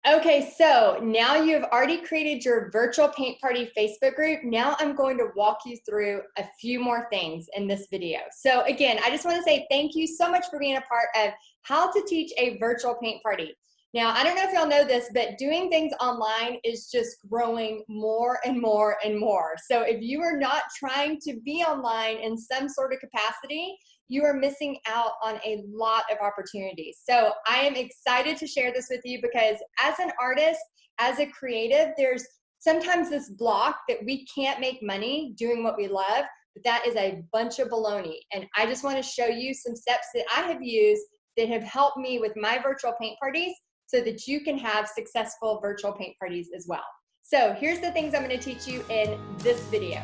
Okay, so now you've already created your virtual paint party Facebook group. Now I'm going to walk you through a few more things in this video. So again, I just want to say thank you so much for being a part of how to teach a virtual paint party. Now, I don't know if y'all know this, but doing things online is just growing more and more and more. So if you are not trying to be online in some sort of capacity, you are missing out on a lot of opportunities. So I am excited to share this with you because as an artist, as a creative, there's sometimes this block that we can't make money doing what we love, but that is a bunch of baloney. And I just want to show you some steps that I have used that have helped me with my virtual paint parties so that you can have successful virtual paint parties as well. So here's the things I'm going to teach you in this video.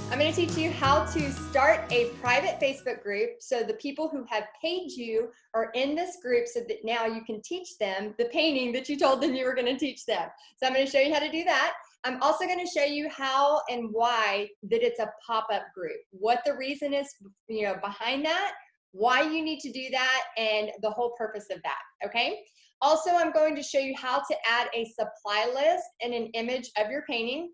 I'm going to teach you how to start a private Facebook group so the people who have paid you are in this group so that now you can teach them the painting that you told them you were going to teach them. So I'm going to show you how to do that. I'm also going to show you how and why that it's a pop-up group, what the reason is, behind that, why you need to do that, and the whole purpose of that, okay? Also, I'm going to show you how to add a supply list and an image of your painting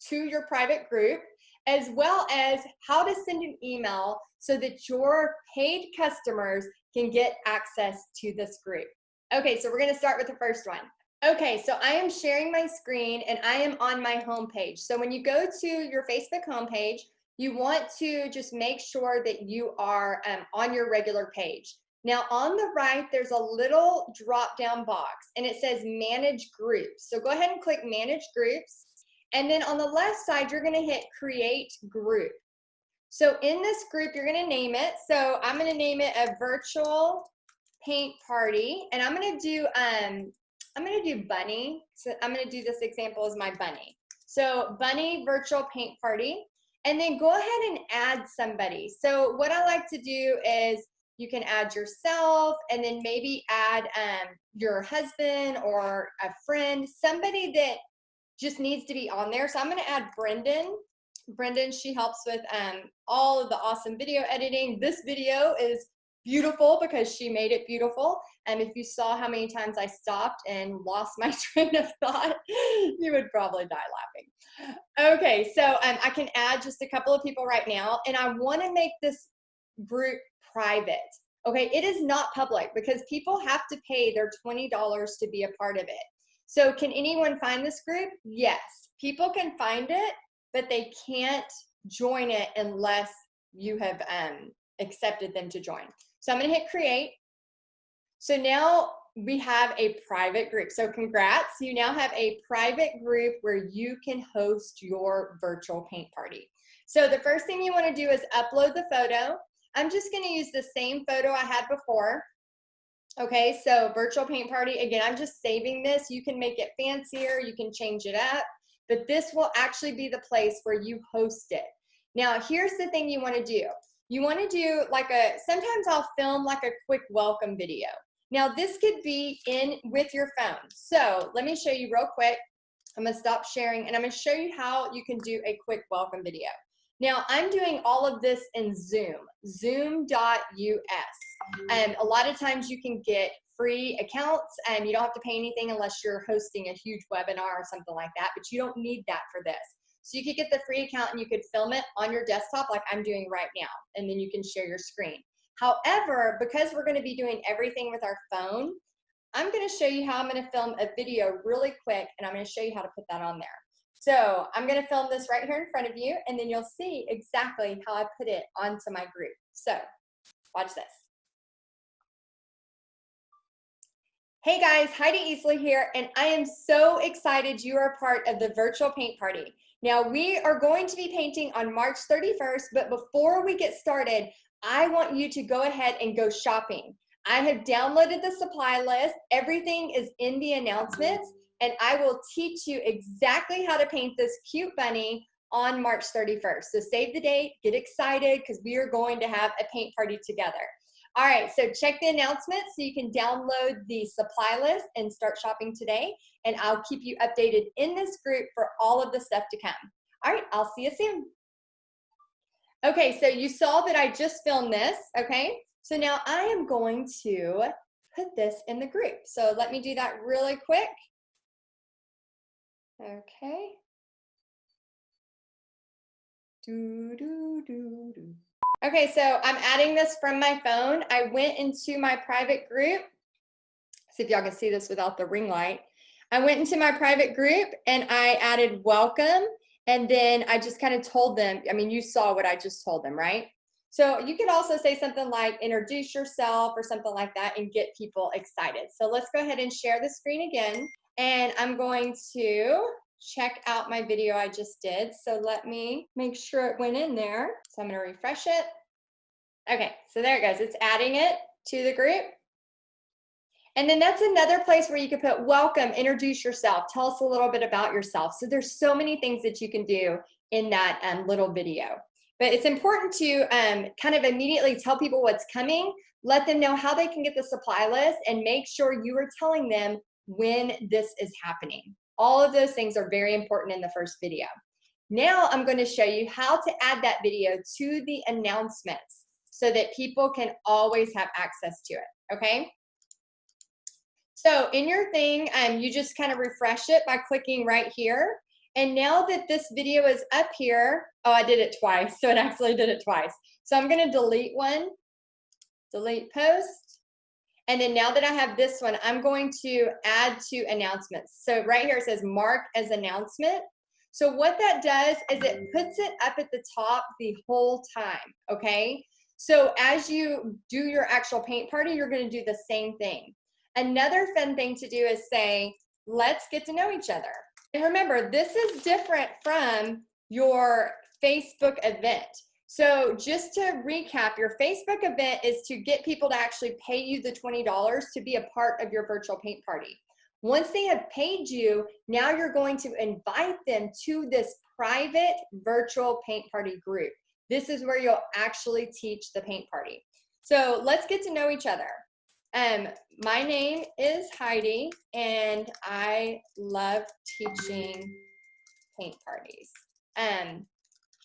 to your private group, as well as how to send an email so that your paid customers can get access to this group. Okay, so we're going to start with the first one. Okay, so I am sharing my screen and I am on my home page. So when you go to your Facebook homepage, you want to just make sure that you are on your regular page. Now on the right, there's a little drop-down box and it says Manage Groups. So go ahead and click Manage Groups. And then on the left side, you're going to hit Create Group. So in this group, you're going to name it. So I'm going to name it a virtual paint party, and I'm going to do bunny. So I'm going to do this example as my bunny. So bunny virtual paint party, and then go ahead and add somebody. So what I like to do is you can add yourself, and then maybe add your husband or a friend, somebody that just needs to be on there. So I'm going to add Brendan. Brendan, she helps with all of the awesome video editing. This video is beautiful because she made it beautiful. And if you saw how many times I stopped and lost my train of thought, you would probably die laughing. Okay, so I can add just a couple of people right now, and I want to make this group private. Okay, it is not public because people have to pay their $20 to be a part of it. So can anyone find this group? Yes, people can find it, but they can't join it unless you have accepted them to join. So I'm going to hit create. So now we have a private group. So congrats, you now have a private group where you can host your virtual paint party. So the first thing you want to do is upload the photo. I'm just going to use the same photo I had before. Okay, so virtual paint party, again, I'm just saving this. You can make it fancier, you can change it up, but this will actually be the place where you host it. Now, here's the thing you want to do. You want to do sometimes I'll film like a quick welcome video. Now, this could be in with your phone. So let me show you real quick. I'm going to stop sharing and I'm going to show you how you can do a quick welcome video. Now, I'm doing all of this in Zoom, zoom.us. A lot of times you can get free accounts and you don't have to pay anything unless you're hosting a huge webinar or something like that, but you don't need that for this. So you could get the free account and you could film it on your desktop like I'm doing right now, and then you can share your screen. However, because we're going to be doing everything with our phone, I'm going to show you how I'm going to film a video really quick, and I'm going to show you how to put that on there. So I'm going to film this right here in front of you, and then you'll see exactly how I put it onto my group. So watch this. Hey guys, Heidi Easley here, and I am so excited you are a part of the virtual paint party. Now we are going to be painting on March 31st, but before we get started, I want you to go ahead and go shopping. I have downloaded the supply list. Everything is in the announcements, and I will teach you exactly how to paint this cute bunny on March 31st. So save the date, get excited, because we are going to have a paint party together. All right, so check the announcements so you can download the supply list and start shopping today, and I'll keep you updated in this group for all of the stuff to come. All right, I'll see you soon. Okay, so you saw that I just filmed this, okay? So now I am going to put this in the group. So let me do that really quick. Okay. Okay, so I'm adding this from my phone. I went into my private group. See if y'all can see this without the ring light. I went into my private group and I added welcome. And then I just kind of told them, I mean, you saw what I just told them, right? So you could also say something like introduce yourself or something like that and get people excited. So let's go ahead and share the screen again. And I'm going to check out my video I just did. So let me make sure it went in there. So I'm going to refresh it. Okay, so there it goes. It's adding it to the group. And then that's another place where you can put welcome, introduce yourself, tell us a little bit about yourself. So there's so many things that you can do in that little video. But it's important to kind of immediately tell people what's coming, let them know how they can get the supply list, and make sure you are telling them when this is happening. All of those things are very important in the first video. Now I'm going to show you how to add that video to the announcements so that people can always have access to it, okay? So in your thing, you just kind of refresh it by clicking right here. And now that this video is up here, oh, I did it twice, so it actually did it twice. So I'm going to delete one, delete post. And then now that I have this one, I'm going to add to announcements. So right here it says mark as announcement. So what that does is it puts it up at the top the whole time, okay? So as you do your actual paint party, you're going to do the same thing. Another fun thing to do is say, let's get to know each other. And remember, this is different from your Facebook event. So just to recap, your Facebook event is to get people to actually pay you the $20 to be a part of your virtual paint party. Once they have paid you, now you're going to invite them to this private virtual paint party group. This is where you'll actually teach the paint party. So let's get to know each other. My name is Heidi, and I love teaching paint parties.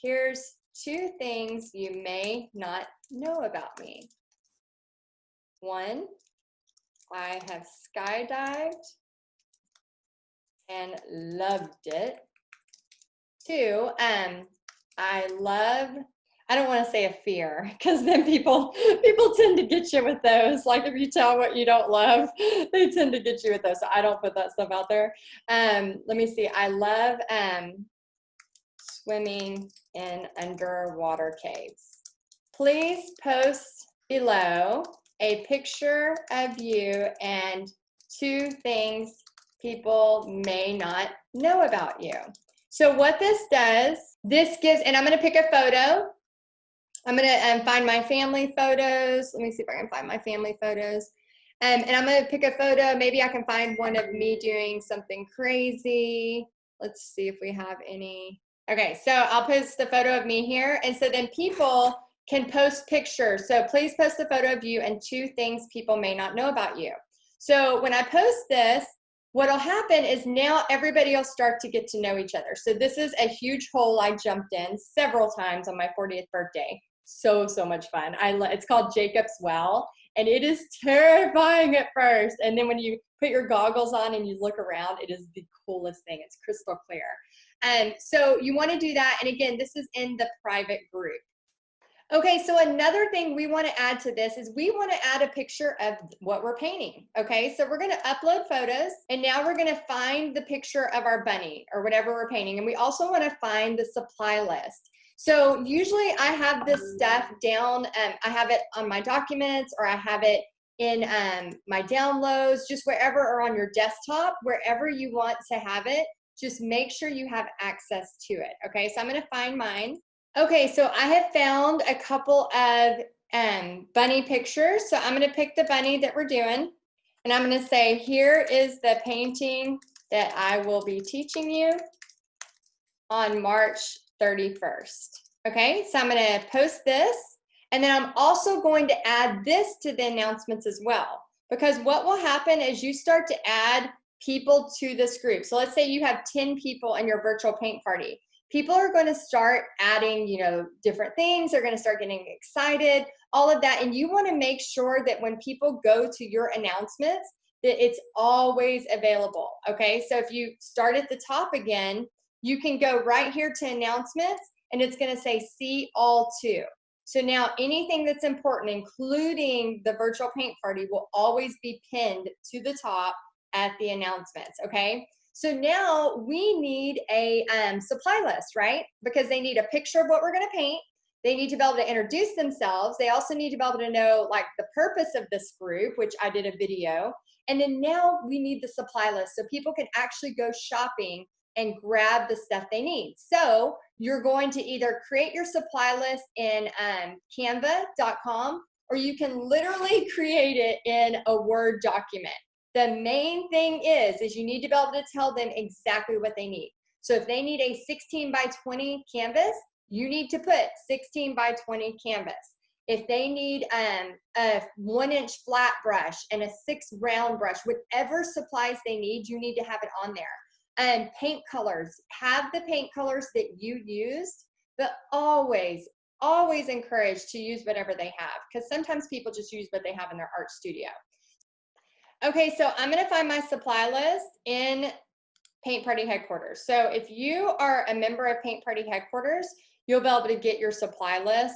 Here's 2 things you may not know about me. 1, I have skydived and loved it. 2, I don't want to say a fear, because then people tend to get you with those. Like if you tell what you don't love, they tend to get you with those. So I don't put that stuff out there. Let me see. I love swimming in underwater caves. Please post below a picture of you and 2 things people may not know about you. So what this does, this gives, and I'm going to pick a photo. I'm going to find my family photos. Let me see if I can find my family photos. And I'm going to pick a photo. Maybe I can find one of me doing something crazy. Let's see if we have any. Okay, so I'll post the photo of me here. And so then people can post pictures. So please post a photo of you and 2 things people may not know about you. So when I post this, what'll happen is now everybody will start to get to know each other. So this is a huge hole I jumped in several times on my 40th birthday. So much fun. It's called Jacob's Well, and it is terrifying at first. And then when you put your goggles on and you look around, it is the coolest thing. It's crystal clear. And so you want to do that. And again, this is in the private group. Okay, so another thing we want to add to this is we want to add a picture of what we're painting. Okay, so we're going to upload photos, and now we're going to find the picture of our bunny or whatever we're painting. And we also want to find the supply list. So usually I have this stuff down, I have it on my documents, or I have it in my downloads, just wherever, or on your desktop, wherever you want to have it, just make sure you have access to it. Okay, so I'm going to find mine. Okay, so I have found a couple of bunny pictures. So I'm going to pick the bunny that we're doing, and I'm going to say, here is the painting that I will be teaching you on March 31st. Okay, so I'm going to post this, and then I'm also going to add this to the announcements as well, because what will happen is you start to add people to this group. So let's say you have 10 people in your virtual paint party. People are going to start adding, different things. They're going to start getting excited. all of that. And you want to make sure that when people go to your announcements, that it's always available. Okay, so if you start at the top again, you can go right here to announcements, and it's going to say see all too. So now anything that's important, including the virtual paint party, will always be pinned to the top at the announcements. Okay, so now we need a supply list, right? Because they need a picture of what we're going to paint. They need to be able to introduce themselves. They also need to be able to know like the purpose of this group, which I did a video. And then now we need the supply list so people can actually go shopping and grab the stuff they need. So you're going to either create your supply list in canva.com, or you can literally create it in a Word document. The main thing is you need to be able to tell them exactly what they need. So if they need a 16 by 20 canvas, you need to put 16 by 20 canvas. If they need a 1-inch flat brush and a 6 round brush, whatever supplies they need, you need to have it on there. And paint colors, have the paint colors that you used, but always encourage to use whatever they have, because sometimes people just use what they have in their art studio. Okay, so I'm gonna find my supply list in Paint Party Headquarters. So if you are a member of Paint Party Headquarters, you'll be able to get your supply list.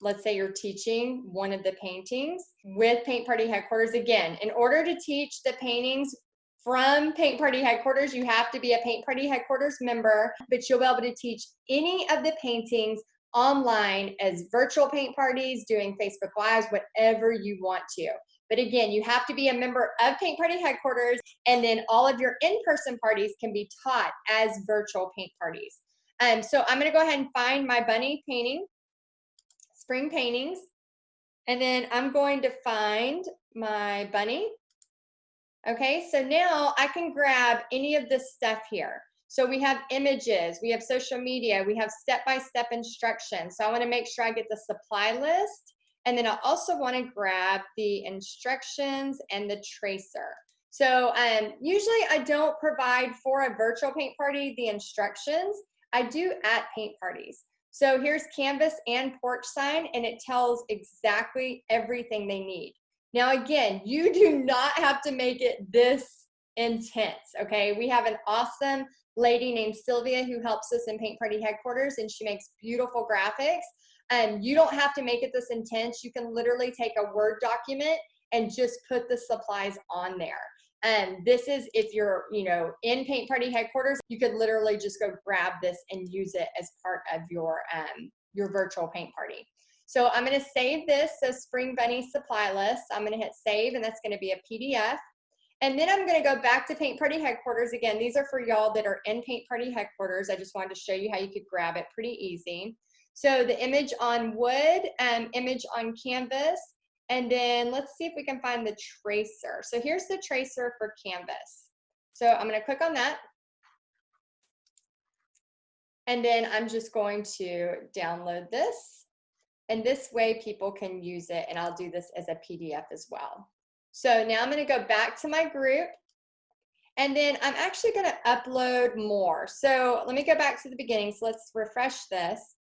Let's say you're teaching one of the paintings with Paint Party Headquarters. Again, in order to teach the paintings from Paint Party Headquarters, you have to be a Paint Party Headquarters member, but you'll be able to teach any of the paintings online as virtual paint parties, doing Facebook Lives, whatever you want to. But again, you have to be a member of Paint Party Headquarters, and then all of your in-person parties can be taught as virtual paint parties. So I'm gonna go ahead and find my bunny painting, spring paintings, and then I'm going to find my bunny. Okay, so now I can grab any of this stuff here. So we have images, we have social media, we have step-by-step instructions. So I wanna make sure I get the supply list, and then I also wanna grab the instructions and the tracer. So usually I don't provide for a virtual paint party the instructions. I do at paint parties. So here's canvas and porch sign, and it tells exactly everything they need. Now, again, you do not have to make it this intense, okay? We have an awesome lady named Sylvia who helps us in Paint Party Headquarters, and she makes beautiful graphics. You don't have to make it this intense. You can literally take a Word document and just put the supplies on there. This is, if you're, in Paint Party Headquarters, you could literally just go grab this and use it as part of your virtual paint party. So I'm going to save this, so Spring Bunny supply list. I'm going to hit save, and that's going to be a PDF. And then I'm going to go back to Paint Party Headquarters. Again, these are for y'all that are in Paint Party Headquarters. I just wanted to show you how you could grab it pretty easy. So the image on wood, image on canvas, and then let's see if we can find the tracer. So here's the tracer for canvas. So I'm going to click on that. And then I'm just going to download this. And this way people can use it, and I'll do this as a PDF as well. So now I'm going to go back to my group, and then I'm actually going to upload more. So let me go back to the beginning. So let's refresh this.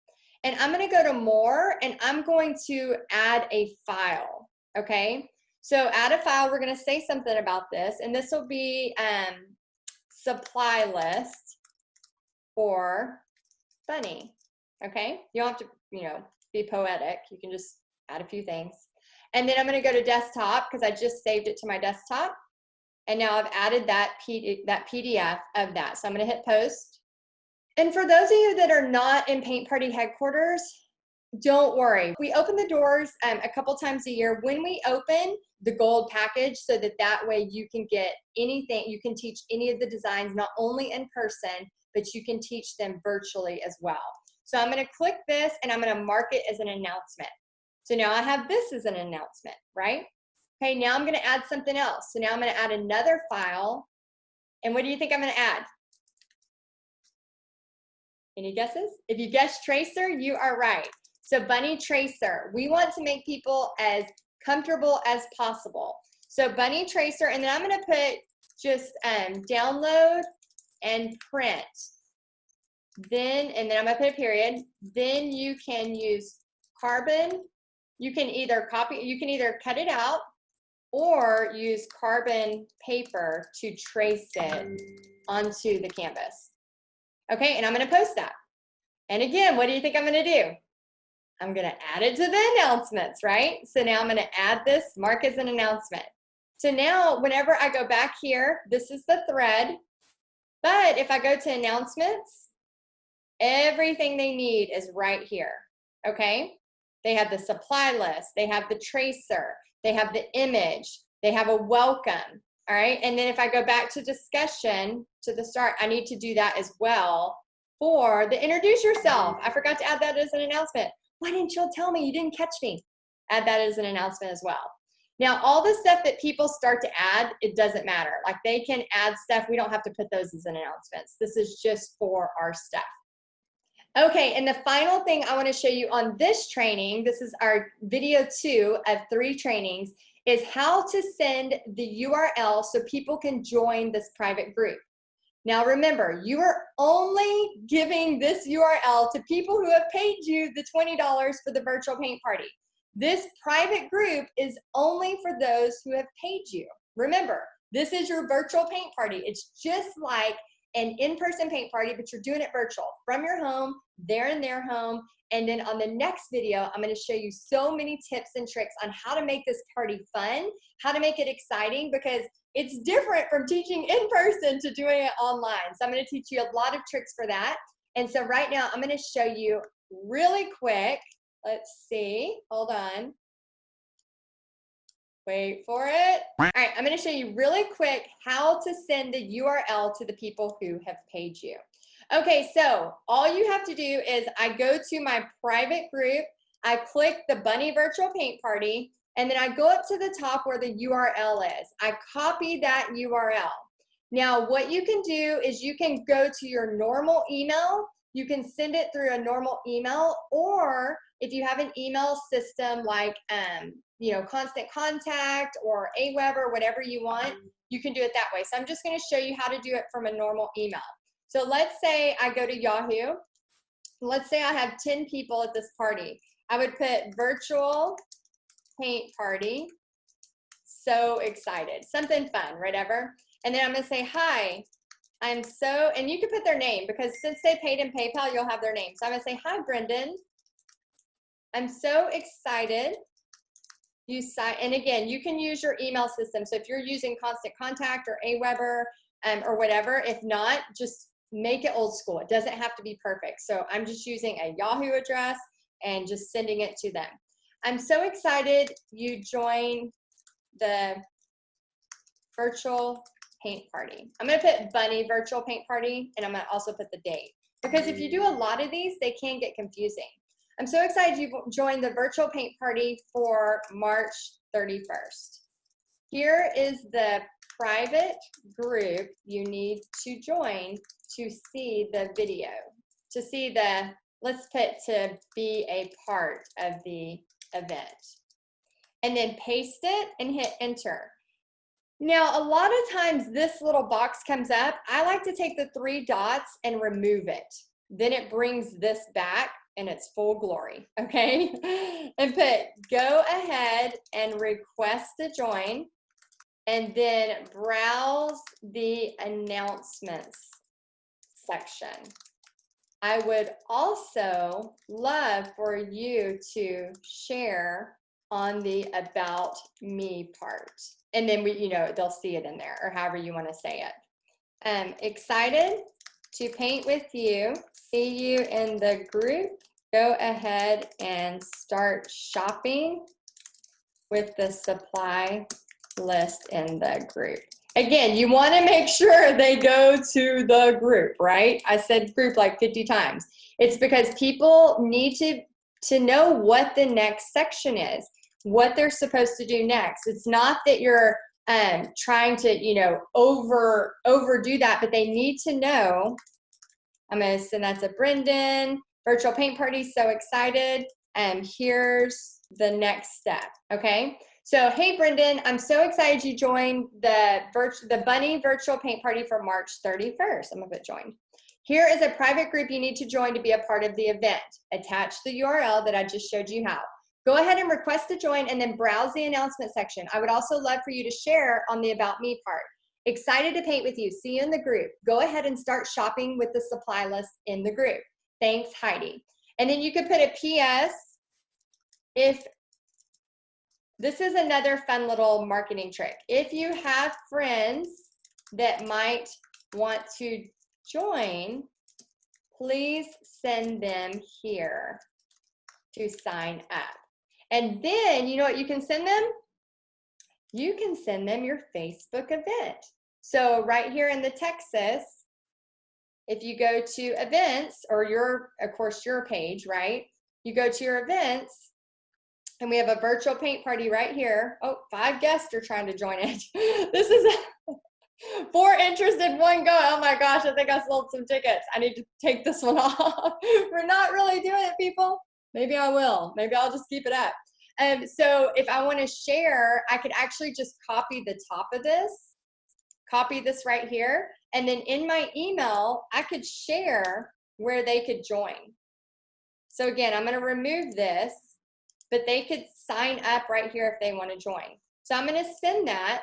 And I'm going to go to more, and I'm going to add a file, okay? So add a file, we're going to say something about this, and this will be supply list for bunny, okay? You don't have to, be poetic. You can just add a few things. And then I'm going to go to desktop because I just saved it to my desktop. And now I've added that PDF of that. So I'm going to hit post. And for those of you that are not in Paint Party Headquarters, don't worry. We open the doors a couple times a year. When we open the gold package, so that way you can get anything, you can teach any of the designs, not only in person, but you can teach them virtually as well. So I'm going to click this, and I'm going to mark it as an announcement. So now I have this as an announcement, right? Okay, now I'm going to add something else. So now I'm going to add another file. And what do you think I'm going to add? Any guesses? If you guessed tracer, you are right. So bunny tracer, we want to make people as comfortable as possible. So bunny tracer, and then I'm going to put just download and print. And then I'm going to put a period. Then you can use carbon you can either cut it out or use carbon paper to trace it onto the canvas. Okay, and I'm gonna post that. And again, what do you think I'm gonna do? I'm gonna add it to the announcements, right? So now I'm gonna add this, mark as an announcement. So now whenever I go back here, this is the thread, but if I go to announcements, everything they need is right here, okay? They have the supply list, they have the tracer, they have the image, they have a welcome, all right? And then if I go back to discussion, to the start, I need to do that as well for the introduce yourself. I forgot to add that as an announcement. Why didn't you tell me? You didn't catch me. Add that as an announcement as well. Now, all the stuff that people start to add, it doesn't matter. Like they can add stuff. We don't have to put those as an announcements. This is just for our stuff. Okay, and the final thing I want to show you on this training, this is our video 2 of 3 trainings, is how to send the URL so people can join this private group. Now remember, you are only giving this URL to people who have paid you the $20 for the virtual paint party. This private group is only for those who have paid you. Remember, this is your virtual paint party. It's just like an in-person paint party, but you're doing it virtual from your home, they're in their home. And then on the next video, I'm going to show you so many tips and tricks on how to make this party fun, how to make it exciting, because it's different from teaching in person to doing it online. So I'm going to teach you a lot of tricks for that. And so right now I'm going to show you really quick. Let's see, hold on. Wait for it. All right, I'm going to show you really quick how to send the URL to the people who have paid you. Okay, so all you have to do is I go to my private group, I click the Bunny Virtual Paint Party, and then I go up to the top where the URL is. I copy that URL. Now, what you can do is you can go to your normal email, you can send it through a normal email, or if you have an email system like you know, Constant Contact or Aweber, whatever you want, you can do it that way. So I'm just going to show you how to do it from a normal email. So let's say I go to Yahoo. Let's say I have 10 people at this party. I would put virtual paint party. So excited. Something fun, whatever. And then I'm going to say, hi, I'm so, and you can put their name because since they paid in PayPal, you'll have their name. So I'm going to say, hi, Brendan. I'm so excited. And again, you can use your email system. So if you're using Constant Contact or Aweber or whatever, if not, just make it old school. It doesn't have to be perfect. So I'm just using a Yahoo address and just sending it to them. I'm so excited you joined the virtual paint party. I'm going to put Bunny Virtual Paint Party, and I'm going to also put the date. Because if you do a lot of these, they can get confusing. I'm so excited you joined the virtual paint party for March 31st. Here is the private group you need to join to see the video, to see the, let's put to be a part of the event. And then paste it and hit enter. Now, a lot of times this little box comes up. I like to take the 3 dots and remove it. Then it brings this back in its full glory, okay? And put go ahead and request to join, and then browse the announcements section. I would also love for you to share on the about me part. And then you know, they'll see it in there, or however you want to say it. Excited to paint with you. See you in the group. Go ahead and start shopping with the supply list in the group. Again, you want to make sure they go to the group, right? I said group like 50 times. It's because people need to know what the next section is, what they're supposed to do next. It's not that you're trying to, you know, overdo that, but they need to know. I'm going to send that to Brendan. Virtual paint party, so excited. And here's the next step, okay? So, hey, Brendan, I'm so excited you joined the Bunny Virtual Paint Party for March 31st. I'm going to put joined. Here is a private group you need to join to be a part of the event. Attach the URL that I just showed you how. Go ahead and request to join and then browse the announcement section. I would also love for you to share on the About Me part. Excited to paint with you. See you in the group. Go ahead and start shopping with the supply list in the group. Thanks, Heidi. And then you could put a PS if this is another fun little marketing trick. If you have friends that might want to join, please send them here to sign up. And then, you know what you can send them? You can send them your Facebook event. So right here in the Texas, if you go to events or of course, your page, right? You go to your events, and we have a virtual paint party right here. Oh, 5 guests are trying to join it. This is 4 interested, 1 go. Oh my gosh, I think I sold some tickets. I need to take this one off. We're not really doing it, people. Maybe I will. Maybe I'll just keep it up. So if I want to share, I could actually just copy the top of this, copy this right here, and then in my email, I could share where they could join. So again, I'm going to remove this, but they could sign up right here if they want to join. So I'm going to send that.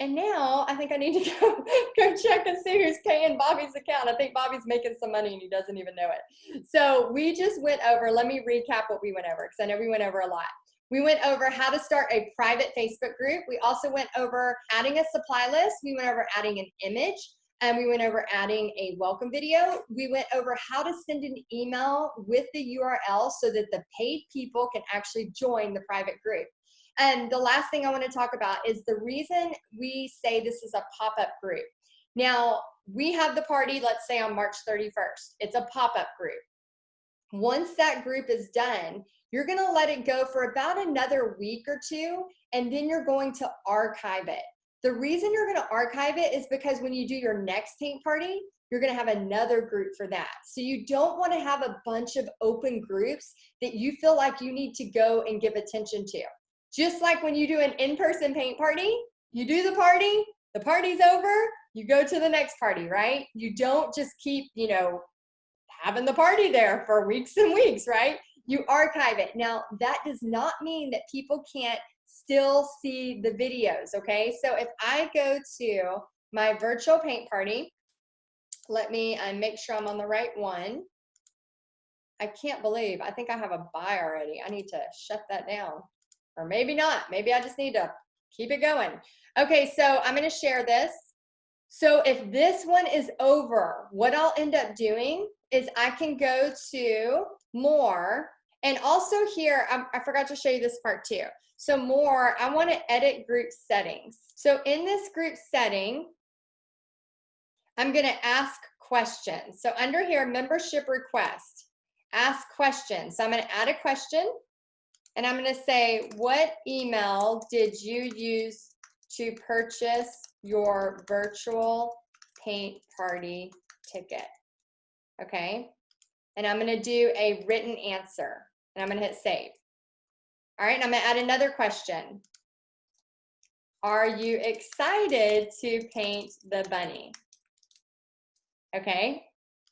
And now I think I need to go check and see who's paying Bobby's account. I think Bobby's making some money and he doesn't even know it. So we just went over, let me recap what we went over because I know we went over a lot. We went over how to start a private Facebook group. We also went over adding a supply list. We went over adding an image. And we went over adding a welcome video. We went over how to send an email with the URL so that the paid people can actually join the private group. And the last thing I want to talk about is the reason we say this is a pop-up group. Now, we have the party, let's say on March 31st. It's a pop-up group. Once that group is done, you're going to let it go for about another week or 2, and then you're going to archive it. The reason you're going to archive it is because when you do your next paint party, you're going to have another group for that. So you don't want to have a bunch of open groups that you feel like you need to go and give attention to. Just like when you do an in-person paint party, you do the party's over, you go to the next party, right? You don't just keep, having the party there for weeks and weeks, right? You archive it. Now, that does not mean that people can't still see the videos, okay? So if I go to my virtual paint party, let me make sure I'm on the right one. I can't believe, I think I have a buy already. I need to shut that down. Or maybe not. Maybe I just need to keep it going. Okay, so I'm going to share this. So if this one is over, what I'll end up doing is I can go to more. And also here, I forgot to show you this part too. So more, I want to edit group settings. So in this group setting, I'm going to ask questions. So under here, membership request, ask questions. So I'm going to add a question. And I'm going to say, what email did you use to purchase your virtual paint party ticket? Okay. And I'm going to do a written answer. And I'm going to hit save. All right. And I'm going to add another question. Are you excited to paint the bunny? Okay.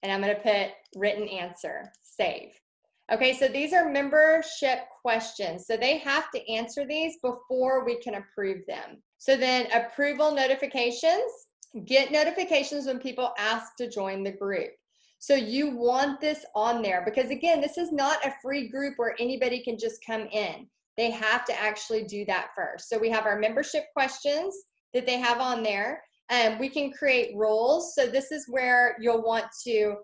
And I'm going to put written answer, save. Okay, so these are membership questions. So they have to answer these before we can approve them. So then approval notifications, get notifications when people ask to join the group. So you want this on there because again, this is not a free group where anybody can just come in. They have to actually do that first. So we have our membership questions that they have on there. We can create rules. So this is where you'll want to,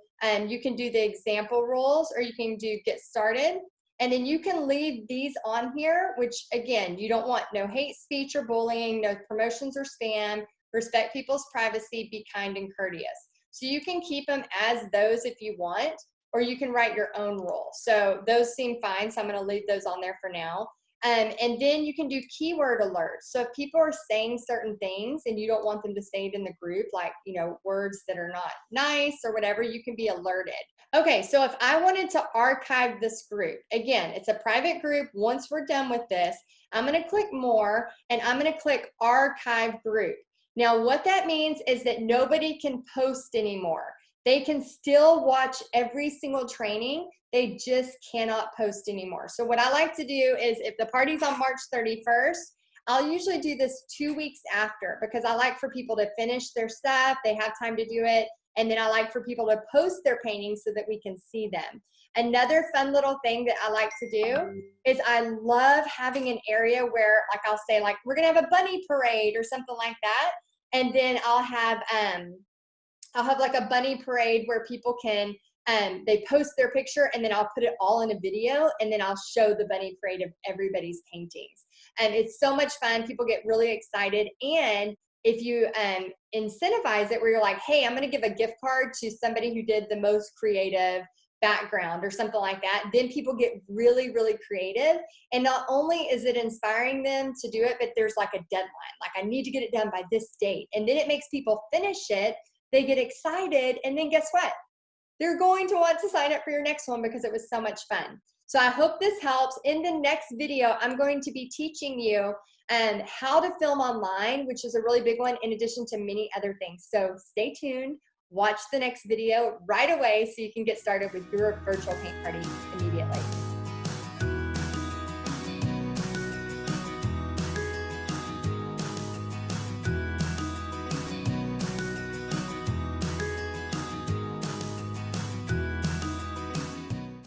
you can do the example rules or you can do get started. And then you can leave these on here, which again, you don't want no hate speech or bullying, no promotions or spam, respect people's privacy, be kind and courteous. So you can keep them as those if you want, or you can write your own rules. So those seem fine. So I'm going to leave those on there for now. And then you can do keyword alerts. So if people are saying certain things and you don't want them to say it in the group, like, words that are not nice or whatever, you can be alerted. Okay, so if I wanted to archive this group, again, it's a private group. Once we're done with this, I'm going to click more and I'm going to click archive group. Now, what that means is that nobody can post anymore. They can still watch every single training. They just cannot post anymore. So what I like to do is if the party's on March 31st, I'll usually do this 2 weeks after because I like for people to finish their stuff. They have time to do it. And then I like for people to post their paintings so that we can see them. Another fun little thing that I like to do is I love having an area where, like, I'll say, like, we're gonna have a bunny parade or something like that. And then I'll have like a bunny parade where people can, they post their picture and then I'll put it all in a video and then I'll show the bunny parade of everybody's paintings. And it's so much fun. People get really excited. And if you incentivize it where you're like, hey, I'm going to give a gift card to somebody who did the most creative background or something like that, then people get really, really creative. And not only is it inspiring them to do it, but there's like a deadline. Like, I need to get it done by this date. And then it makes people finish it. They get excited. And then guess what? They're going to want to sign up for your next one because it was so much fun. So I hope this helps. In the next video, I'm going to be teaching you how to film online, which is a really big one, in addition to many other things. So stay tuned. Watch the next video right away so you can get started with your virtual paint party immediately.